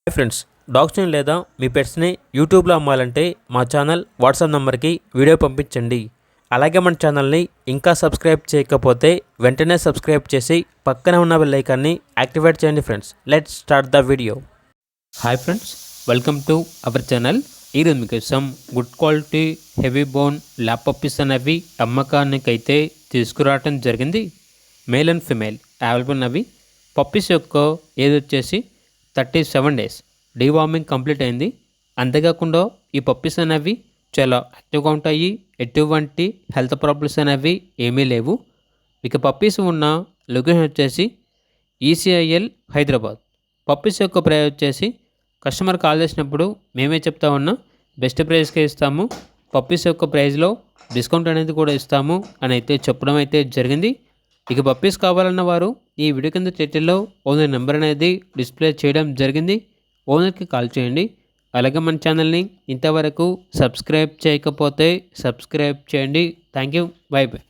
Hi friends, డాగ్స్ని లేదా మీ పెట్స్ని యూట్యూబ్లో అమ్మాలంటే మా ఛానల్ వాట్సాప్ నెంబర్కి వీడియో పంపించండి. అలాగే మన ఛానల్ని ఇంకా సబ్స్క్రైబ్ చేయకపోతే వెంటనే సబ్స్క్రైబ్ చేసి పక్కనే ఉన్న బెల్ ఐకాన్ని యాక్టివేట్ చేయండి. Friends, let's start the video. Hi friends, welcome to our channel. ఈరోజు మీకోసం good quality heavy bone lap puppies అనేవి అమ్మకానికైతే తీసుకురావడం జరిగింది. మేల్ అండ్ ఫిమేల్ అవైలబుల్ ఉన్నవి. పప్పీస్ యొక్క ఏజ్ వచ్చేసి 37 డేస్. డీవార్మింగ్ కంప్లీట్ అయింది. అంతేకాకుండా ఈ పప్పీస్ అనేవి చాలా యాక్టివ్గా ఉంటాయి. ఎటువంటి హెల్త్ ప్రాబ్లమ్స్ అనేవి ఏమీ లేవు. ఇక పప్పీస్ ఉన్న లొకేషన్ వచ్చేసి ఈసీఐఎల్ హైదరాబాద్. పప్పీస్ యొక్క ప్రైస్ వచ్చేసి కస్టమర్ కాల్ చేసినప్పుడు మేమే చెప్తా ఉన్నా బెస్ట్ ప్రైస్కే ఇస్తాము. పప్పీస్ యొక్క ప్రైస్లో డిస్కౌంట్ అనేది కూడా ఇస్తాము అని అయితే చెప్పడం అయితే జరిగింది. ఇక పప్పీస్ కావాలన్న వారు ఈ వీడియో కింద టైటిల్లో ఓనర్ నెంబర్ అనేది డిస్ప్లే చేయడం జరిగింది. ఓనర్కి కాల్ చేయండి. అలాగే మన ఛానల్ని ఇంతవరకు సబ్స్క్రైబ్ చేయకపోతే సబ్స్క్రైబ్ చేయండి. Thank you. By by.